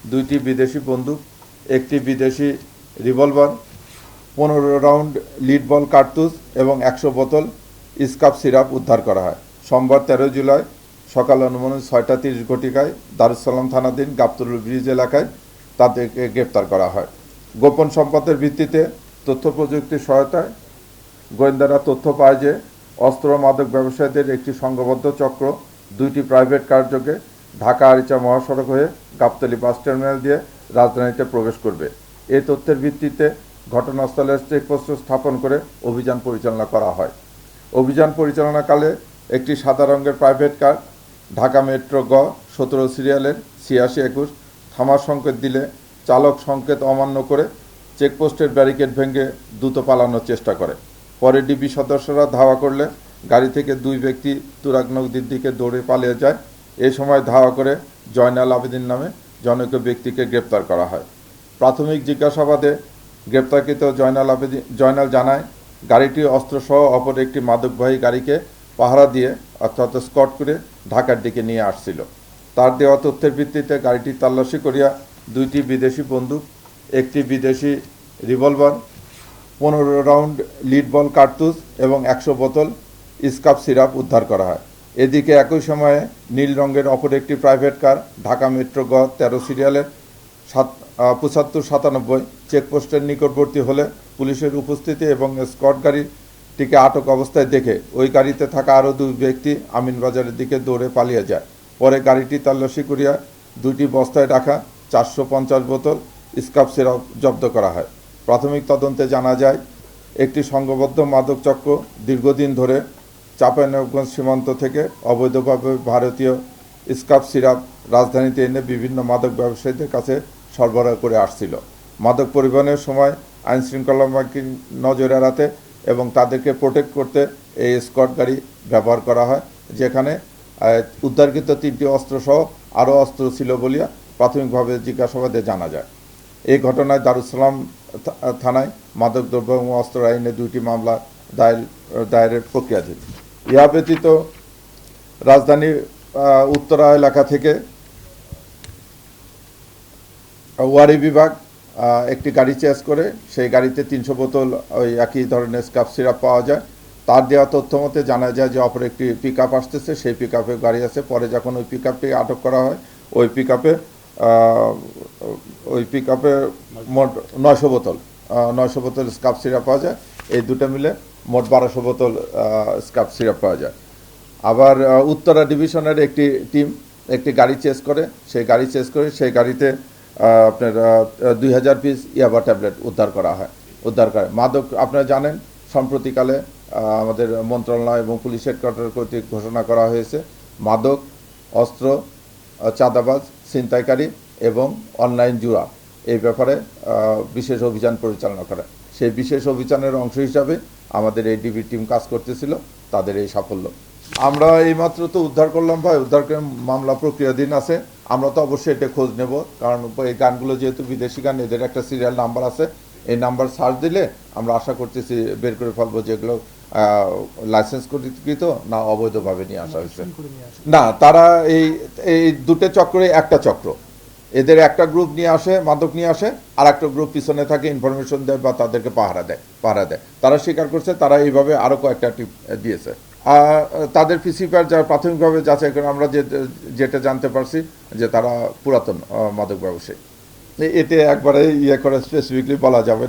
2টি বিদেশি বন্দুক, একটি বিদেশি রিভলভার, 15 রাউন্ড লিড বল কার্তুজ এবং 100 বোতল স্কাপ সিরাপ উদ্ধার করা হয়। সোমবার 13 জুলাই সকাল অনুমানিক 6টা 30 ঘটিকায় দারুসালাম থানাধীন গাবতলী ব্রিজ এলাকায় তাদেরকে গ্রেপ্তার করা হয়। গোপন সম্পদের ভিত্তিতে তথ্য প্রযুক্তির সহায়তায় গোয়েন্দারা তথ্য পায় যে অস্ত্র মাদক ব্যবসায়ীদের একটি সংঘবদ্ধ চক্র 2টি প্রাইভেট কারযোগে ঢাকা আরিচা মহাসড়ক হয়ে গাবতলী বাস টার্মিনাল দিয়ে রাজধানীতে প্রবেশ করবে। এই তথ্যের ভিত্তিতে ঘটনাস্থলে চেকপোস্ট স্থাপন করে অভিযান পরিচালনা করা হয়। অভিযান পরিচালনাকালে একটি সাদা রঙের প্রাইভেট কার ঢাকা মেট্রো গ 17 সিরিয়ালের 8621 থামার সংকেত দিলে চালক সংকেত অমান্য করে চেকপোস্টের ব্যারিকেড ভেঙে দ্রুত পালানোর চেষ্টা করে। পরে ডিবি সদস্যরা ধাওয়া করলে গাড়ি থেকে 2 ব্যক্তি তুরাগ নদীর দিকে দৌড়ে পালিয়ে যায়। এই সময় ধাওয়া করে জয়নাল আবেদিন নামে জনৈক ব্যক্তিকে গ্রেপ্তার করা হয়। প্রাথমিক জিজ্ঞাসাবাদে গ্রেপ্তারকৃত জয়নাল জানায় গাড়িটি অস্ত্রসহ অপর একটি মাদকবাহী গাড়িকে পাহারা দিয়ে অর্থাৎ স্কট করে ঢাকার দিকে নিয়ে আসছিল। তার দেওয়া তথ্যের ভিত্তিতে গাড়িটি তল্লাশি করিয়া 2টি বিদেশি বন্দুক, একটি বিদেশি রিভলভার, 15 রাউন্ড লিড বল কার্তুজ এবং 100 বোতল স্কাপ সিরাপ উদ্ধার করা হয়। এদিকে একই সময়ে নীল রঙের অপর একটি প্রাইভেট কার ঢাকা মেট্রো গ 13 সিরিয়ালের 7597 চেকপোস্টের নিকটবর্তী হলে পুলিশের উপস্থিতি এবং স্কট গাড়িটিকে আটক অবস্থায় দেখে ওই গাড়িতে থাকা আরও 2 ব্যক্তি আমিনবাজারের দিকে দৌড়ে পালিয়ে যায়। পরে গাড়িটি তল্লাশি করিয়া 2টি বস্তায় রাখা 450 বোতল স্কাপ সিরাপ জব্দ করা হয়। প্রাথমিক তদন্তে জানা যায় একটি সংঘবদ্ধ মাদক চক্র দীর্ঘদিন ধরে চাঁপাইনবাবগঞ্জ সীমান্ত থেকে অবৈধভাবে ভারতীয় স্কাপ সিরাপ রাজধানীতে এনে বিভিন্ন মাদক ব্যবসায়ীদের কাছে সরবরাহ করে আসছিল। মাদক পরিবহনের সময় আইনশৃঙ্খলা বাহিনীর নজর এড়াতে এবং তাদেরকে প্রোটেক্ট করতে এই স্কট গাড়ি ব্যবহার করা হয়, যেখানে উদ্ধারকৃত 3টি অস্ত্রসহ আরও অস্ত্র ছিল বলিয়া প্রাথমিকভাবে জিজ্ঞাসাবাদে জানা যায়। এই ঘটনায় দারুসালাম থানায় মাদকদ্রব্য এবং অস্ত্র আইনে 2টি মামলা দায়েরের প্রক্রিয়াধীন। ইহা ব্যতীত রাজধানীর উত্তরা এলাকা থেকে ওয়ারি বিভাগ একটি গাড়ি চেজ করে সেই গাড়িতে 300 বোতল ওই একই ধরনের স্কাপ সিরাপ পাওয়া যায়। তার দেওয়া তথ্য মতে জানা যায় যে অপর একটি পিক আপ আসতেছে, সেই পিক আপে গাড়ি আছে। পরে যখন ওই পিক আপটি আটক করা হয় ওই পিক আপে মোট 900 বোতল স্কাপ সিরাপ পাওয়া যায়। এই দুটো মিলে মোট 1200 বোতল স্কাপ সিরাপ পাওয়া যায়। আবার উত্তরা ডিভিশনের একটি টিম একটি গাড়ি চেজ করে সেই গাড়িতে আপনার 2000 পিস ইয়াবা ট্যাবলেট উদ্ধার করে মাদক। আপনারা জানেন সম্প্রতিকালে আমাদের মন্ত্রণালয় এবং পুলিশ হেডকোয়ার্টার কর্তৃক ঘোষণা করা হয়েছে মাদক, অস্ত্র, চাঁদাবাজ, ছিনতাইকারী এবং অনলাইন জুয়া এই ব্যাপারে বিশেষ অভিযান পরিচালনা করে। সেই বিশেষ অভিযানের অংশ হিসাবে আমাদের এই ডিবি টিম কাজ করতেছিল, তাদের এই সাফল্য। আমরা এইমাত্র তো উদ্ধার করলাম ভাই, উদ্ধার করে মামলা প্রক্রিয়াধীন আছে। আমরা তো অবশ্যই এটা খোঁজ নেব, কারণ এই গানগুলো যেহেতু বিদেশি গান, এদের একটা সিরিয়াল নাম্বার আছে। এই নাম্বার সার্চ দিলে আমরা আশা করতেছি বের করে ফেলবো যেগুলো লাইসেন্স কৃত না অবৈধভাবে নিয়ে আসা হয়েছে। না, তারা এই দুটো চক্রে একটা চক্র, এদের একটা গ্রুপ নিয়ে আসে, মাদক নিয়ে আসে, আর একটা গ্রুপ পিছনে থাকে, ইনফরমেশন দেয় বা তাদেরকে পাহারা দেয়। তারা স্বীকার করছে তারা এইভাবে আরও কয়েকটা টিপ দিয়েছে। তাদের পিসিপার যা প্রাথমিকভাবে যাচাই করে আমরা যেটা জানতে পারছি যে তারা পুরাতন মাদক ব্যবসায়ী। এতে একবারে করে স্পেসিফিকলি বলা যাবে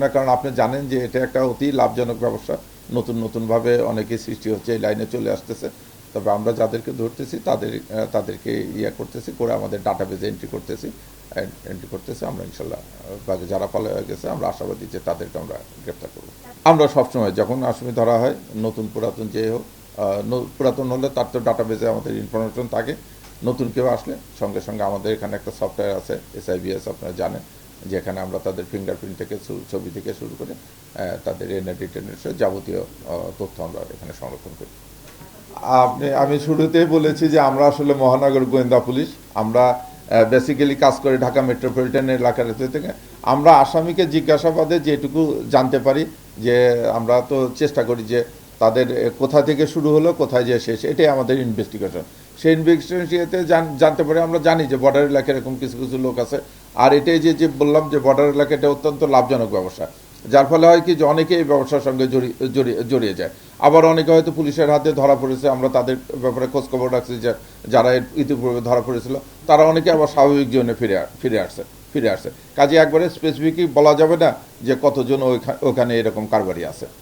না, কারণ আপনি জানেন যে এটা একটা অতি লাভজনক ব্যবসা। নতুনভাবে অনেকে সৃষ্টি হচ্ছে, এই লাইনে চলে আসতেছে। তবে আমরা যাদেরকে ধরতেছি তাদেরকে করতেছি করে আমাদের ডাটাবেজে এন্ট্রি করতেছি। আমরা ইনশাল্লাহ যারা পালিয়ে হয়ে গেছে আমরা আশাবাদী যে তাদেরকে আমরা গ্রেপ্তার করব। আমরা সবসময় যখন আসামি ধরা হয়, নতুন পুরাতন যে হোক, পুরাতন হলে তার তো ডাটাবেজে আমাদের ইনফরমেশন থাকে। নতুন কেউ আসলে সঙ্গে সঙ্গে আমাদের এখানে একটা সফটওয়্যার আছে SIBS, আপনারা জানেন, যেখানে আমরা তাদের ফিঙ্গারপ্রিন্ট থেকে ছবি থেকে শুরু করে তাদের এনআইডি যাবতীয় তথ্য আমরা এখানে সংরক্ষণ করি। আমি শুরুতেই বলেছি যে আমরা আসলে মহানগর গোয়েন্দা পুলিশ, আমরা বেসিক্যালি কাজ করে ঢাকা মেট্রোপলিটন এলাকার থেকে। আমরা আসামিকে জিজ্ঞাসাবাদে যেটুকু জানতে পারি যে আমরা তো চেষ্টা করি যে তাদের কোথা থেকে শুরু হলো কোথায় যে শেষ, এটাই আমাদের ইনভেস্টিগেশন। সেই ইনভেস্টিগেশনতে জানতে পারি, আমরা জানি যে বর্ডার এলাকায় এরকম কিছু কিছু লোক আছে। আর এটাই যে বললাম যে বর্ডার এলাকাটা অত্যন্ত লাভজনক ব্যবসা, যার ফলে হয় কি যে অনেকে এই ব্যবসার সঙ্গে জড়িয়ে যায়। আবার অনেকে হয়তো পুলিশের হাতে ধরা পড়েছে, আমরা তাদের ব্যাপারে খোঁজখবর রাখছি যে যারা ইতিপূর্বে ধরা পড়েছিল তারা অনেকে আবার স্বাভাবিক জীবনে ফিরে আসছে। কাজে একবারে স্পেসিফিকই বলা যাবে না যে কতজন ওখানে এরকম কারবারি আছে।